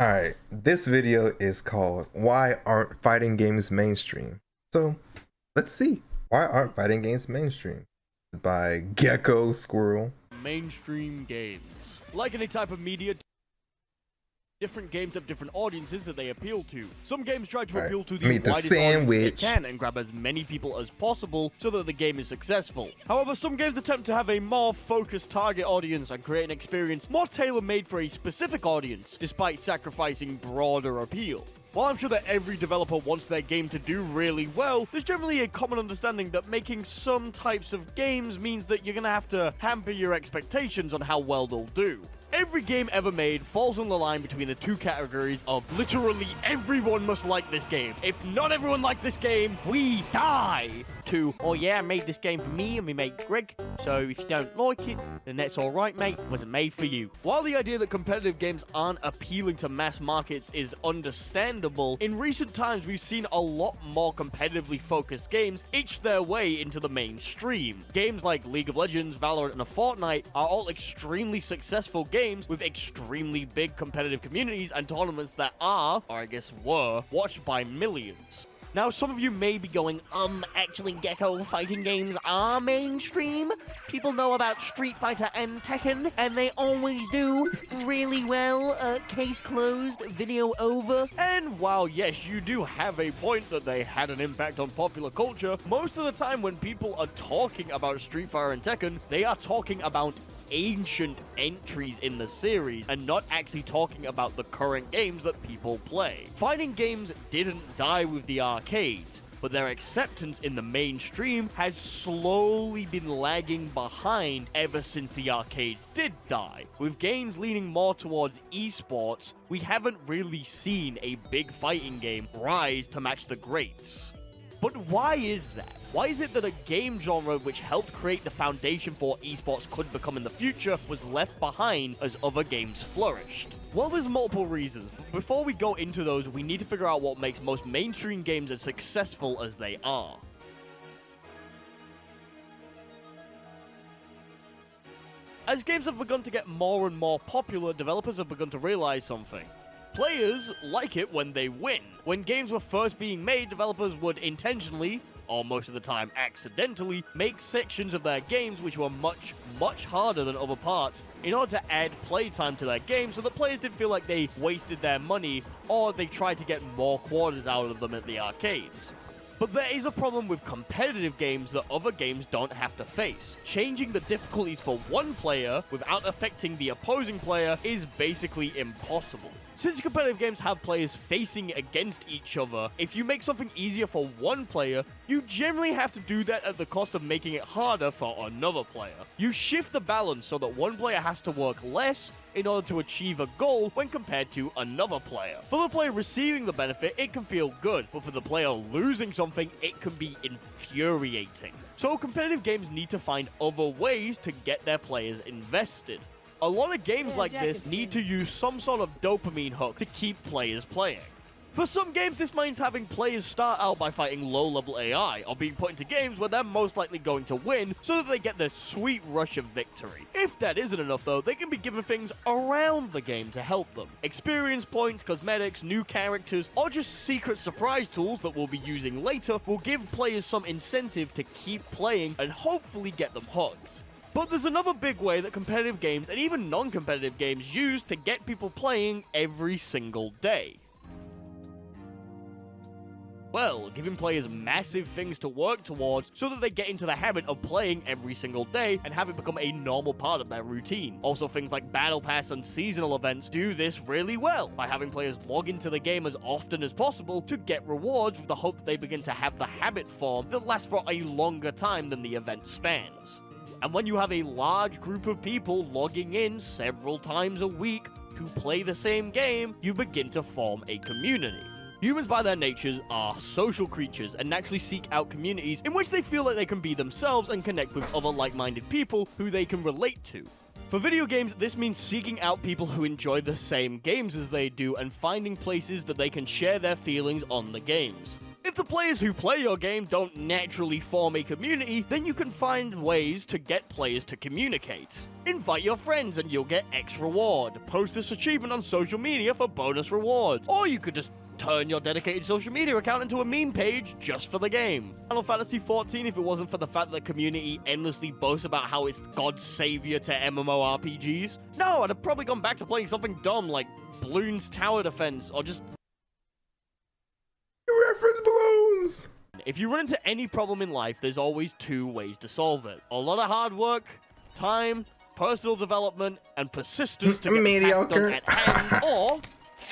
Alright, this video is called Why Aren't Fighting Games Mainstream? So, let's see. Why aren't fighting games mainstream? By Gecko Squirrel. Mainstream games. Like any type of media, different games have different audiences that they appeal to. Some games try to appeal to the widest audience they can and grab as many people as possible so that the game is successful. However, some games attempt to have a more focused target audience and create an experience more tailor-made for a specific audience, despite sacrificing broader appeal. While I'm sure that every developer wants their game to do really well, there's generally a common understanding that making some types of games means that you're gonna have to hamper your expectations on how well they'll do. Every game ever made falls on the line between the two categories of literally everyone must like this game. If not everyone likes this game, we die! To, oh yeah, I made this game for me and my mate Greg, so if you don't like it, then that's alright mate, it wasn't made for you. While the idea that competitive games aren't appealing to mass markets is understandable, in recent times we've seen a lot more competitively focused games itch their way into the mainstream. Games like League of Legends, Valorant, and Fortnite are all extremely successful games with extremely big competitive communities and tournaments that are, or I guess were, watched by millions. Now, some of you may be going, actually, Gecko, fighting games are mainstream. People know about Street Fighter and Tekken, and they always do really well. Case closed, video over. And while, yes, you do have a point that they had an impact on popular culture, most of the time when people are talking about Street Fighter and Tekken, they are talking about ancient entries in the series and not actually talking about the current games that people play. Fighting games didn't die with the arcades, but their acceptance in the mainstream has slowly been lagging behind ever since the arcades did die. With games leaning more towards esports, we haven't really seen a big fighting game rise to match the greats. But why is that? Why is it that a game genre which helped create the foundation for what esports could become in the future was left behind as other games flourished? Well, there's multiple reasons, but before we go into those, we need to figure out what makes most mainstream games as successful as they are. As games have begun to get more and more popular, developers have begun to realize something. Players like it when they win. When games were first being made, developers would intentionally, or most of the time accidentally, make sections of their games which were much harder than other parts in order to add playtime to their game so that players didn't feel like they wasted their money or they tried to get more quarters out of them at the arcades. But there is a problem with competitive games that other games don't have to face. Changing the difficulties for one player without affecting the opposing player is basically impossible. Since competitive games have players facing against each other, if you make something easier for one player, you generally have to do that at the cost of making it harder for another player. You shift the balance so that one player has to work less in order to achieve a goal when compared to another player. For the player receiving the benefit, it can feel good, but for the player losing something, it can be infuriating. So competitive games need to find other ways to get their players invested. A lot of games like this need to use some sort of dopamine hook to keep players playing. For some games, this means having players start out by fighting low-level AI, or being put into games where they're most likely going to win so that they get their sweet rush of victory. If that isn't enough though, they can be given things around the game to help them. Experience points, cosmetics, new characters, or just secret surprise tools that we'll be using later will give players some incentive to keep playing and hopefully get them hooked. But there's another big way that competitive games and even non-competitive games use to get people playing every single day. Well, giving players massive things to work towards so that they get into the habit of playing every single day and have it become a normal part of their routine. Also, things like Battle Pass and seasonal events do this really well by having players log into the game as often as possible to get rewards with the hope that they begin to have the habit form that lasts for a longer time than the event spans. And when you have a large group of people logging in several times a week to play the same game, you begin to form a community. Humans by their natures are social creatures and naturally seek out communities in which they feel like they can be themselves and connect with other like-minded people who they can relate to. For video games, this means seeking out people who enjoy the same games as they do and finding places that they can share their feelings on the games. If the players who play your game don't naturally form a community, then you can find ways to get players to communicate. Invite your friends and you'll get X reward. Post this achievement on social media for bonus rewards. Or you could just turn your dedicated social media account into a meme page just for the game. Final Fantasy XIV, if it wasn't for the fact that the community endlessly boasts about how it's God's savior to MMORPGs, no, I'd have probably gone back to playing something dumb like Bloons Tower Defense or just reference balloons. If you run into any problem in life, there's always two ways to solve it. A lot of hard work, time, personal development, and persistence to get the task done at hand, or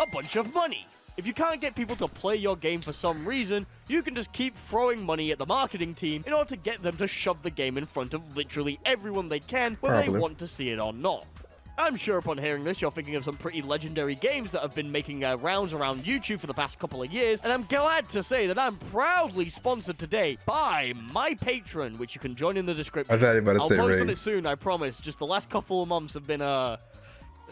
a bunch of money. If you can't get people to play your game for some reason, you can just keep throwing money at the marketing team in order to get them to shove the game in front of literally everyone they can, whether they want to see it or not. I'm sure upon hearing this, you're thinking of some pretty legendary games that have been making rounds around YouTube for the past couple of years, and I'm glad to say that I'm proudly sponsored today by my Patreon, which you can join in the description. I'll post on it soon, I promise. Just the last couple of months have been a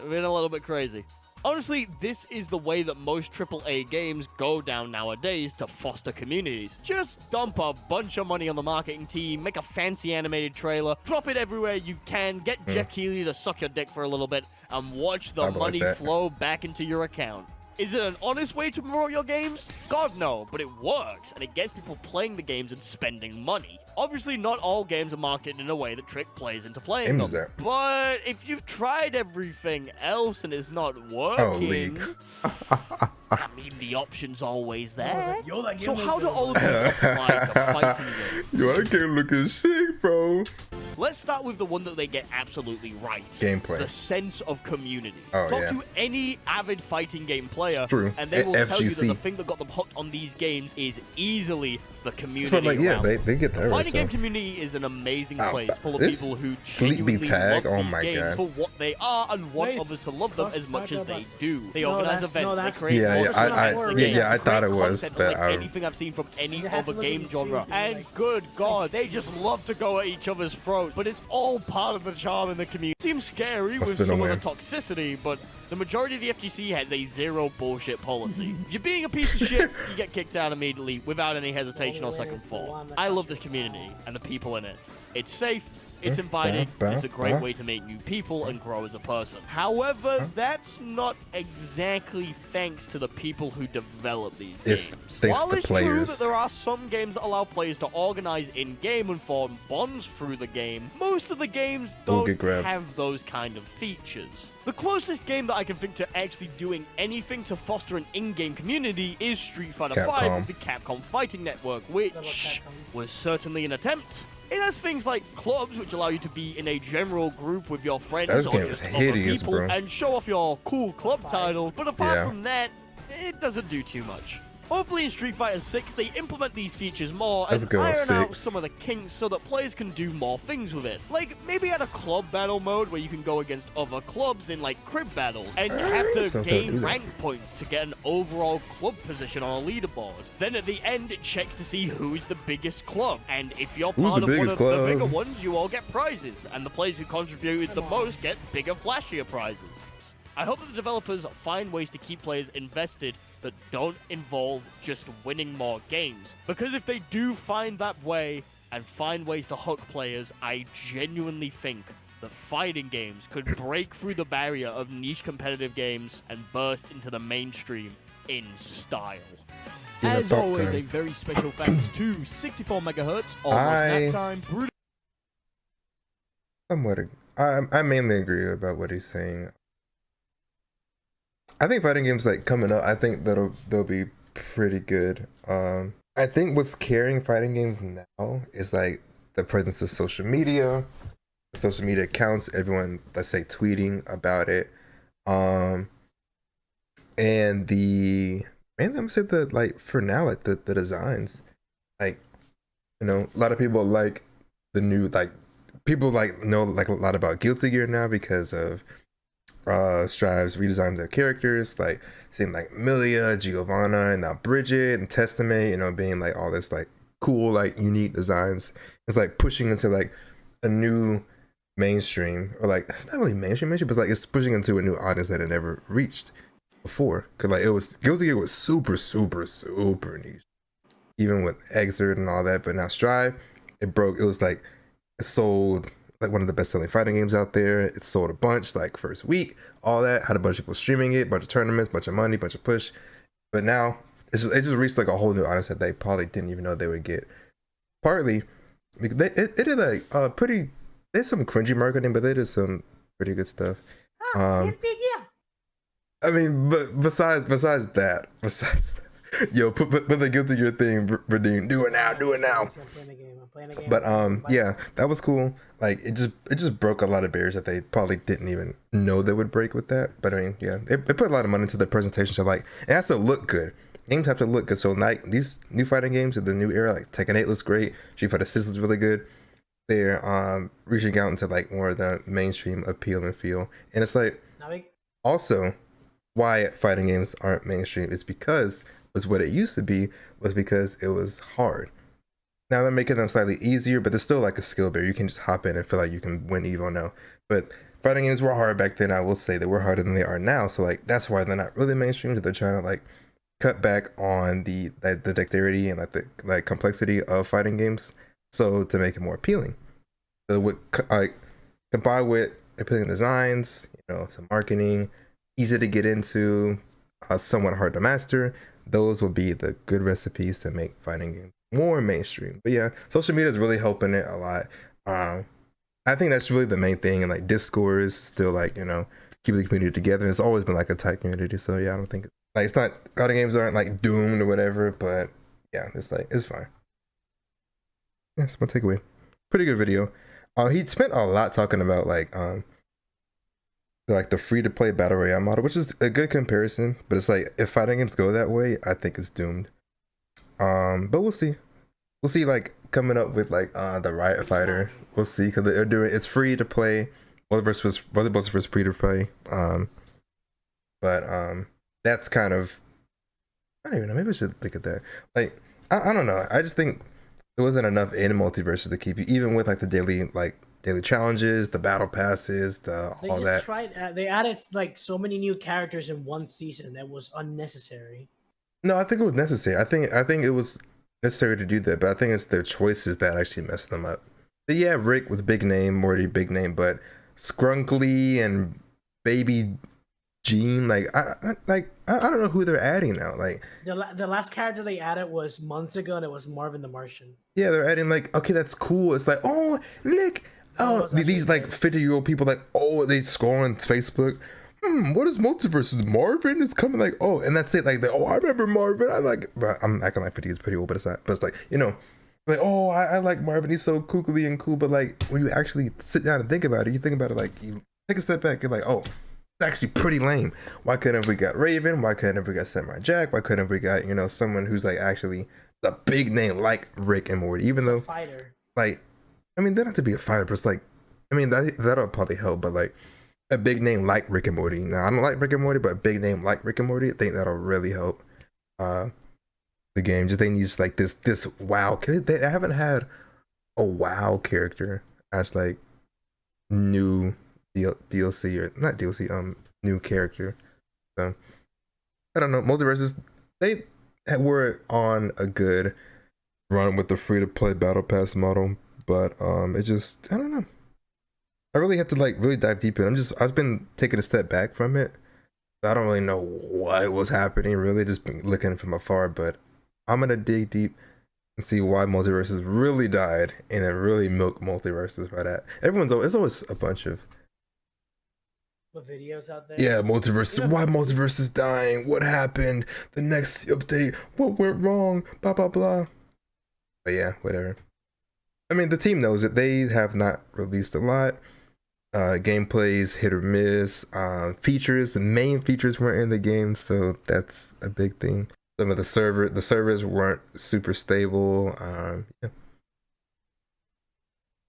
little bit crazy. Honestly, this is the way that most AAA games go down nowadays to foster communities. Just dump a bunch of money on the marketing team, make a fancy animated trailer, drop it everywhere you can, get Jeff Keighley to suck your dick for a little bit, and watch the money flow back into your account. Is it an honest way to promote your games? God, no, but it works, and it gets people playing the games and spending money. Obviously, not all games are marketed in a way that trick players into playing them. But if you've tried everything else and it's not working, I mean, the option's always there. So how do all of these apply to fighting games? Yo, I can't look at sick, bro. Let's start with the one that they get absolutely right. Gameplay. The sense of community. Talk to any avid fighting game player, and they will tell you that the thing that got them hooked on these games is easily the community. They get that right. The fighting game community is an amazing place full of people who genuinely love these games for what they are and want others to love them as much as they do. They organize events, they create I thought it was, but anything I've seen from any other game genre. And good God, they just love to go at each other's throats, but it's all part of the charm in the community. It seems scary with some of the toxicity, but the majority of the FGC has a zero bullshit policy. If you're being a piece of shit, you get kicked out immediately without any hesitation or second thought. I love the community and the people in it. It's safe, it's inviting, it's a great way to meet new people and grow as a person. However, that's not exactly thanks to the people who develop these games. While it's true that there are some games that allow players to organize in-game and form bonds through the game, most of the games don't have those kind of features. The closest game that I can think to actually doing anything to foster an in-game community is Street Fighter V with the Capcom Fighting Network, which was certainly an attempt. It has things like clubs, which allow you to be in a general group with your friends or just other people and show off your cool club title, but apart from that, it doesn't do too much. Hopefully in Street Fighter 6, they implement these features more and iron out some of the kinks so that players can do more things with it. Like, maybe add a club battle mode where you can go against other clubs in, like, crib battles, and you have to gain rank points to get an overall club position on a leaderboard. Then at the end, it checks to see who's the biggest club, and if you're part of one of the bigger ones, you all get prizes, and the players who contributed the most get bigger, flashier prizes. I hope that the developers find ways to keep players invested that don't involve just winning more games. Because if they do find that way and find ways to hook players, I genuinely think that fighting games could break through the barrier of niche competitive games and burst into the mainstream in style. As always, a very special thanks to 64 MHz, almost that time. I mainly agree about what he's saying. I think fighting games like coming up, I think they'll be pretty good. I think what's carrying fighting games now is like the presence of social media accounts, everyone, let's say, tweeting about it. And I'm gonna say that, like, for now, like the designs, like, you know, a lot of people like the new, like, people like know like a lot about Guilty Gear now because of Strive's redesign their characters, like seeing like Milia, Giovanna, and now Bridget and Testament, you know, being like all this like cool, like unique designs. It's like pushing into like a new mainstream, or like it's not really mainstream, but it's like it's pushing into a new audience that it never reached before. Cause like it was Guilty Gear was super niche. even with Exert and all that. But now Strive, it broke. It was like it sold like one of the best selling fighting games out there. It sold a bunch like first week, all that, had a bunch of people streaming it, bunch of tournaments, bunch of money, bunch of push. But now it just reached like a whole new audience that they probably didn't even know they would get. Partly because it did like pretty. There's some cringy marketing, but they did some pretty good stuff. Yeah. I mean, but besides that, yo, put the guilt to your thing, Redeem. Do it now. I'm playing the game. But yeah, that was cool. Like it just broke a lot of barriers that they probably didn't even know they would break with that. But I mean, yeah, it put a lot of money into the presentation. So like, it has to look good. Games have to look good. So like these new fighting games of the new era, like Tekken 8 looks great. Street Fighter 6 looks really good. They're reaching out into like more of the mainstream appeal and feel. And it's like also why fighting games aren't mainstream is because was what it used to be was because it was hard. Now they're making them slightly easier, but there's still like a skill barrier. You can just hop in and feel like you can win Evo now. But fighting games were hard back then. I will say they were harder than they are now. So like that's why they're not really mainstream. They're trying to like cut back on the dexterity and like the complexity of fighting games. So to make it more appealing, so with like combined with appealing designs, you know, some marketing, easy to get into, somewhat hard to master, those will be the good recipes to make fighting games more mainstream. But yeah, social media is really helping it a lot. I think that's really the main thing, and like Discord is still like, you know, keeping the community together. It's always been like a tight community. So yeah, I don't think like it's not fighting games aren't like doomed or whatever, but yeah, it's like it's fine. Yeah, that's my takeaway. Pretty good video. He spent a lot talking about like the free-to-play battle royale model, which is a good comparison, but it's like if fighting games go that way, I think it's doomed. But we'll see like coming up with like the Riot Fighter. We'll see, because they're doing it's free to play. Multiverse was free to play. But that's kind of, I don't even know, maybe I should think of that. Like I don't know, I just think there wasn't enough in multiverses to keep you, even with like the daily challenges, the battle passes, all that. They added like so many new characters in one season that was unnecessary. No, I think it was necessary. I think it was necessary to do that, but I think it's their choices that actually messed them up. But yeah, Rick was big name, Morty big name, but Skrunkly and Baby Gene, like I don't know who they're adding now. Like the last character they added was months ago, and it was Marvin the Martian. Yeah, they're adding like, okay, that's cool. It's like, oh look, these like 50-year-old people like, oh, they scroll on Facebook. What is multiverses? Marvin is coming, like, oh, and that's it. Like, oh, I remember Marvin. I like, but I'm acting like 50 is pretty old, but it's not. But it's like, you know, like, oh, I like Marvin. He's so kooky and cool. But like, when you actually sit down and think about it, you think about it like, you take a step back. You're like, oh, it's actually pretty lame. Why couldn't we got Raven? Why couldn't we got Samurai Jack? Why couldn't we got, you know, someone who's like actually a big name like Rick and Morty? Even though, fighter. Like, I mean, they don't have to be a fighter, but it's like, I mean, that'll probably help. But like, a big name like Rick and Morty. Now I don't like Rick and Morty, but a big name like Rick and Morty, I think that'll really help the game. Just they need like this wow. They haven't had a wow character as like new DLC or not DLC, new character. So I don't know. Multiverses, they were on a good run with the free to play battle pass model, but it just, I don't know. I really have to like really dive deep in. I've been taking a step back from it. I don't really know what was happening, really, just been looking from afar, but I'm gonna dig deep and see why multiverses really died and then really milk multiverses by that. There's always a bunch of videos out there. Yeah, multiverses. Why multiverses dying? What happened? The next update. What went wrong? Blah blah blah. But yeah, whatever. I mean, the team knows it. They have not released a lot. Gameplays hit or miss. Features, the main features weren't in the game, so that's a big thing. Some of the servers weren't super stable. Yeah.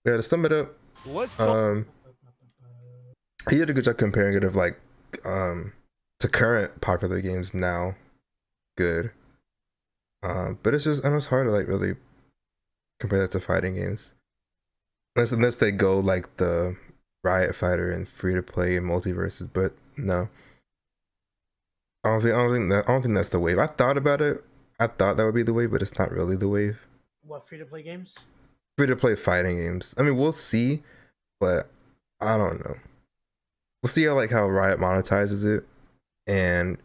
To sum it up, he did a good job comparing it of like to current popular games now. Good. But it's just, I know it's hard to like really compare that to fighting games. Unless they go like the Riot Fighter and free to play and multiverses, but no. I don't think that's the wave. I thought about it I thought that would be the wave, but it's not really the wave. What, free-to-play games? Free-to-play fighting games. I mean, we'll see, but I don't know. We'll see how Riot monetizes it, and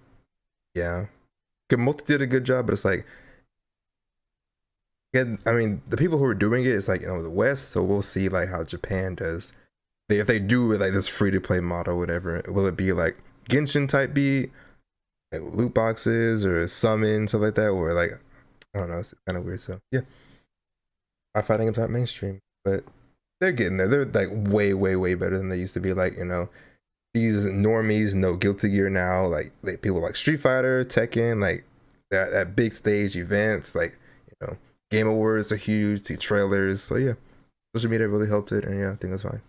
yeah, Multi did a good job, but it's like, yeah, I mean, the people who are doing it is like, the West, so we'll see like how Japan does. If they do like this free-to-play model, whatever, will it be like Genshin type beat, like loot boxes or summon, stuff like that, or like, I don't know, it's kind of weird. So yeah, our fighting games aren't mainstream, but they're getting there. They're like way, way, way better than they used to be. Like, these normies know Guilty Gear now. Like people like Street Fighter, Tekken, like that big stage events, like, Game Awards are huge, see trailers. So yeah, social media really helped it, and yeah, I think it's fine.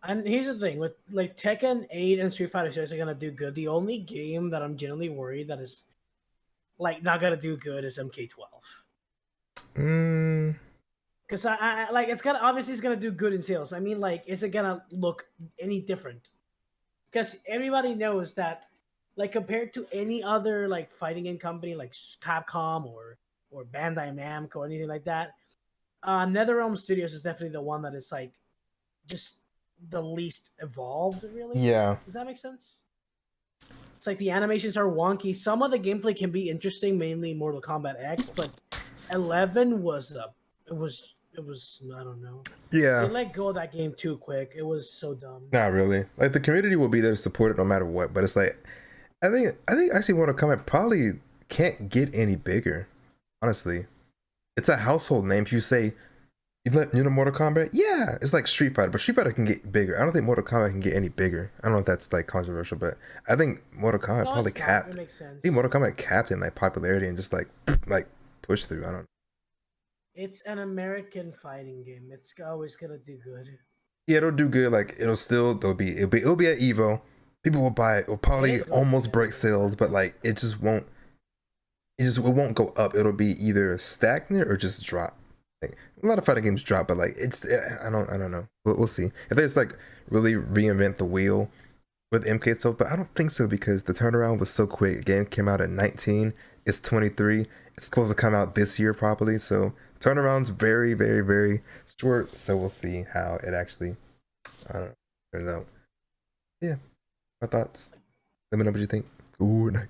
And here's the thing with like Tekken 8 and Street Fighter 6 are gonna do good. The only game that I'm generally worried that is like not gonna do good is MK12. Because I like it's gonna do good in sales. I mean, like, is it gonna look any different? Because everybody knows that, like, compared to any other like fighting game company like Capcom or Bandai Namco or anything like that, NetherRealm Studios is definitely the one that is like just the least evolved, really. Yeah. Does that make sense? It's like the animations are wonky. Some of the gameplay can be interesting, mainly Mortal Kombat X, but 11 was it was I don't know. Yeah. They let go of that game too quick. It was so dumb. Not really. Like, the community will be there to support it no matter what, but it's like, I think actually Mortal Kombat probably can't get any bigger. Honestly, it's a household name. If you say, Mortal Kombat, yeah, it's like Street Fighter, but Street Fighter can get bigger. I don't think Mortal Kombat can get any bigger. I don't know if that's like controversial, but I think Mortal Kombat probably capped. It makes sense. I think Mortal Kombat capped in like popularity and just like push through. I don't know. It's an American fighting game. It's always gonna do good. Yeah, it'll do good. Like, it'll be at Evo. People will buy it. It'll probably almost break sales, but like it won't go up. It'll be either stagnant or just drop. Like, a lot of fighting games drop, but like I don't know. We'll see if they just like really reinvent the wheel with MK12, but I don't think so because the turnaround was so quick. The game came out at 19. It's 23. It's supposed to come out this year probably. So turnaround's very, very, very short. So we'll see how it actually turns out. Yeah, my thoughts. Let me know what you think. Good night.